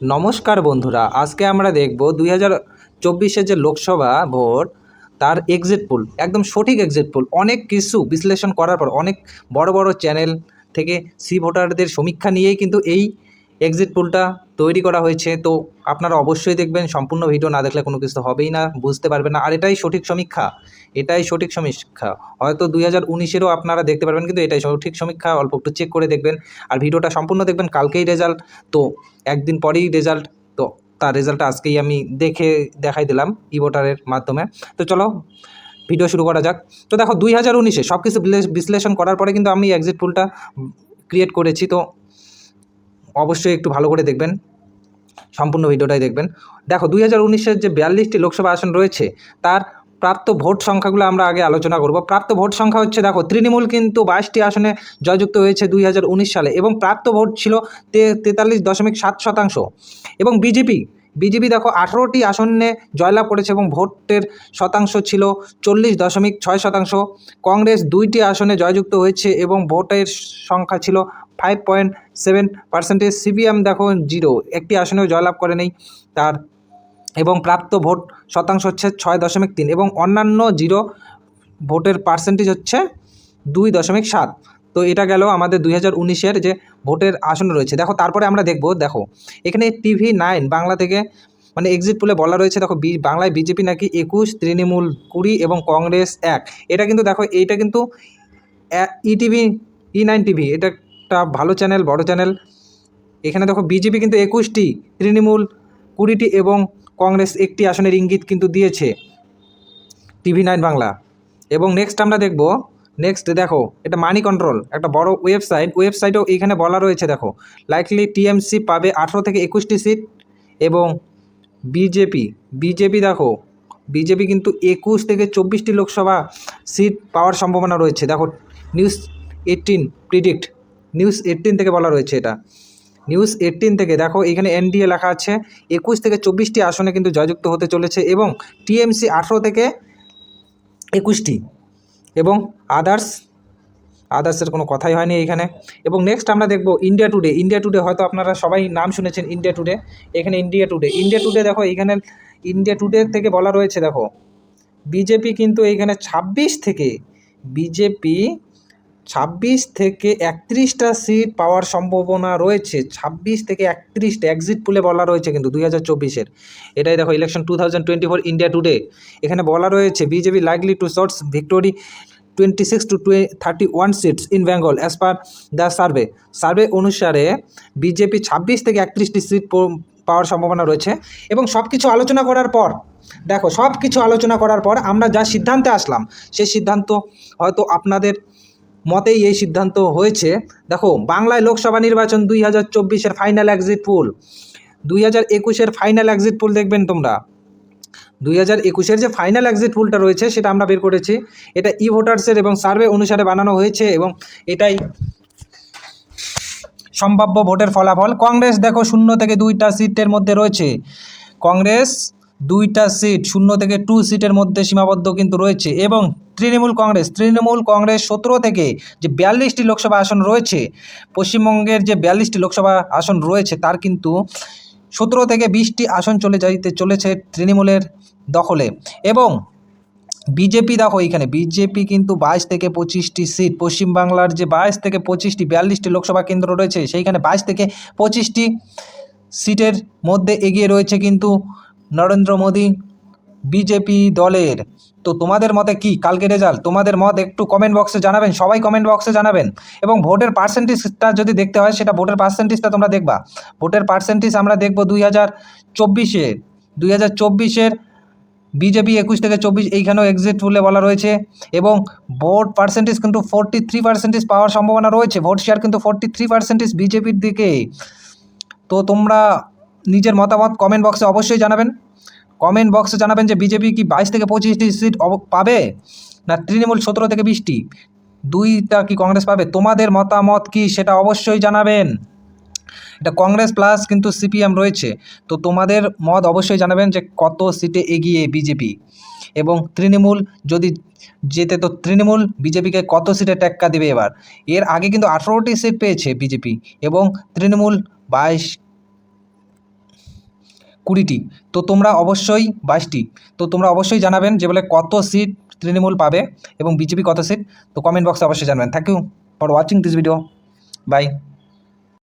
নমস্কার বন্ধুরা, আজকে আমরা দেখব 2024-এর যে লোকসভা ভোট তার এক্সিট পোল, একদম সঠিক এক্সিট পোল। অনেক কিছু বিশ্লেষণ করার পর অনেক বড় বড় চ্যানেল থেকে ভোটারদের সমীক্ষা নিয়েই কিন্তু এই এক্সিট পোলটা তৈরি করা হয়েছে। তো আপনারা অবশ্যই দেখবেন, সম্পূর্ণ ভিডিও না দেখলে কোনো কিছু হবেই না, বুঝতে পারবেন না। আর এটাই সঠিক সমীক্ষা, এটাই সঠিক সমীক্ষা। হয়তো 2019-এরও আপনারা দেখতে পারবেন, কিন্তু এটাই সঠিক সমীক্ষা। অল্প একটু চেক করে দেখবেন আর ভিডিওটা সম্পূর্ণ দেখবেন। কালকেই রেজাল্ট, তো একদিন পরেই রেজাল্ট, তো তার রেজাল্টটা আজকেই আমি দেখাই দিলাম ই ভোটারের মাধ্যমে। তো চলো ভিডিও শুরু করা যাক। তো দেখো, 2019-এ সব কিছু বিশ্লেষণ করার পরে কিন্তু আমি এক্সিট পোলটা ক্রিয়েট করেছি। তো অবশ্যই একটু ভালো করে দেখবেন, সম্পূর্ণ ভিডিওটাই দেখবেন। দেখো, 2019-এর যে 42টি লোকসভা আসন রয়েছে তার প্রাপ্ত ভোট সংখ্যাগুলো আমরা আগে আলোচনা করব। প্রাপ্ত ভোট সংখ্যা হচ্ছে, দেখো, তৃণমূল কিন্তু 22টি আসনে জয়যুক্ত হয়েছে 2019 সালে, এবং প্রাপ্ত ভোট ছিল 43.7%। এবং বিজেপি দেখো 18টি আসনে জয়লাভ করেছে এবং ভোটের শতাংশ ছিল 40.6%। কংগ্রেস 2টি আসনে জয়যুক্ত হয়েছে এবং ভোটের সংখ্যা ছিল 5.7%। সিপিএম দেখো 0, একটি আসনেও জয়লাভ করে নেই তার, এবং প্রাপ্ত ভোট শতাংশ হচ্ছে 6.3, এবং অন্যান্য 0 ভোটের পার্সেন্টেজ হচ্ছে 2.7। তো এটা গেল আমাদের 2019-এর যে ভোটের আসন রয়েছে। দেখো, তারপরে আমরা দেখো এখানে TV9 বাংলা থেকে মানে এক্সিট পোলে বলা রয়েছে, দেখো বাংলায় বিজেপি নাকি 21, তৃণমূল 20 এবং কংগ্রেস 1। এটা কিন্তু দেখো, এইটা কিন্তু E9 টিভি, এটা একটা ভালো চ্যানেল, বড় চ্যানেল। এখানে দেখো, বিজেপি কিন্তু 21টি, তৃণমূল 20টি এবং কংগ্রেস 1টি আসনের ইঙ্গিত কিন্তু দিয়েছে TV9 বাংলা। এবং নেক্সট আমরা দেখো, এটা মানি কন্ট্রোল, একটা বড় ওয়েবসাইটও এখানে বলা রয়েছে। দেখো, লাইকলি টিএমসি পাবে 18 থেকে 21টি সিট, এবং বিজেপি দেখো, বিজেপি কিন্তু 21 থেকে 24টি লোকসভা সিট পাওয়ার সম্ভাবনা রয়েছে। দেখো, নিউজ 18 থেকে বলা রয়েছে, এটা নিউজ 18 থেকে। দেখো, এখানে এনডিএ লেখা আছে, 21 থেকে 24টি আসনে কিন্তু জয়যুক্ত হতে চলেছে, এবং টিএমসি 18 থেকে 21টি, এবং আদার্সের কোনো কথাই হয়নি এইখানে। এবং নেক্সট আমরা দেখব ইন্ডিয়া টুডে হয়তো আপনারা সবাই নাম শুনেছেন ইন্ডিয়া টুডে। এখানে ইন্ডিয়া টুডে দেখো, এইখানে ইন্ডিয়া টুডে থেকে বলা রয়েছে, দেখো, বিজেপি কিন্তু এইখানে 26 থেকে 31টা সিট পাওয়ার সম্ভাবনা রয়েছে। 26 থেকে 31টা এক্সিট পোলে বলা রয়েছে কিন্তু 2024-এর। এটাই দেখো, ইলেকশন 2024 ইন্ডিয়া টুডে। এখানে বলা রয়েছে, BJP likely to shorts victory 26 to 31 seats in Bengal as per the survey অনুসারে বিজেপি 26 থেকে 31টি সিট পাওয়ার সম্ভাবনা রয়েছে। এবং সব কিছু আলোচনা করার পর আমরা যা সিদ্ধান্তে আসলাম, সেই সিদ্ধান্ত হয়তো আপনাদের মতেই এই সিদ্ধান্ত হয়েছে। দেখো, বাংলায় লোকসভা নির্বাচন 2024-এর ফাইনাল এক্সিট পোল, 2021-এর ফাইনাল এক্সিট পোল দেখবেন তোমরা। 2021-এর যে ফাইনাল এক্সিট পোলটা রয়েছে সেটা আমরা বের করেছি। এটা ই ভোটার্সের এবং সার্ভে অনুসারে বানানো হয়েছে, এবং এটাই সম্ভাব্য ভোটের ফলাফল। কংগ্রেস দেখো 0 থেকে 2টা সিটের মধ্যে রয়েছে, কংগ্রেস 2টা সিট 0 থেকে 2 সিটের মধ্যে সীমাবদ্ধ কিন্তু রয়েছে। এবং তৃণমূল কংগ্রেস 17 থেকে যে 42টি লোকসভা আসন রয়েছে, পশ্চিমবঙ্গের যে 42টি লোকসভা আসন রয়েছে তার কিন্তু 17 থেকে 20টি আসন চলেছে তৃণমূলের দখলে। এবং বিজেপি দেখো, এইখানে বিজেপি কিন্তু 22 থেকে 25টি সিট, পশ্চিমবাংলার যে 22 থেকে 25টি 42টি লোকসভা কেন্দ্র রয়েছে সেইখানে 22 থেকে 25টি সিটের মধ্যে এগিয়ে রয়েছে কিন্তু নরেন্দ্র মোদী বিজেপি দলের। তো তোমাদের মতে কি কালকে রেজাল্ট? তোমাদের মত একটু কমেন্ট বক্সে জানাবেন, সবাই কমেন্ট বক্সে জানাবেন। এবং ভোটের পার্সেন্টেজটা যদি দেখতে হয়, সেটা ভোটের পার্সেন্টেজটা তোমরা দেখবা। ভোটের পার্সেন্টেজ আমরা দেখব 2024-এর বিজেপি 21 থেকে 24, এইখানেও এক্সিট পোলে বলা রয়েছে। এবং ভোট পার্সেন্টেজ কিন্তু 43% পাওয়ার সম্ভাবনা রয়েছে, ভোট শেয়ার কিন্তু 43% বিজেপির দিকে। তো তোমরা নিজের মতামত কমেন্ট বক্সে অবশ্যই জানাবেন। যে বিজেপি কি 22 থেকে 25টি সিট পাবে, না তৃণমূল 17 থেকে 20টি, 2টা কি কংগ্রেস পাবে? তোমাদের মতামত কি সেটা অবশ্যই জানাবেন। এটা কংগ্রেস প্লাস কিন্তু সিপিএম রয়েছে, তো তোমাদের মত অবশ্যই জানাবেন যে কত সিটে এগিয়ে বিজেপি। এবং তৃণমূল যদি জেতে, তো তৃণমূল বিজেপিকে কত সিটে টেক্কা দেবে এবার। এর আগে কিন্তু 18টি সিট পেয়েছে বিজেপি, এবং তৃণমূল 22 20টি, তো তোমরা অবশ্যই 22টি, তো তোমরা অবশ্যই জানাবেন যে বলে কত সিট তৃণমূল পাবে এবং বিজেপি কত সিট, তো কমেন্ট বক্সে অবশ্যই জানাবেন। Thank you for watching this video, by.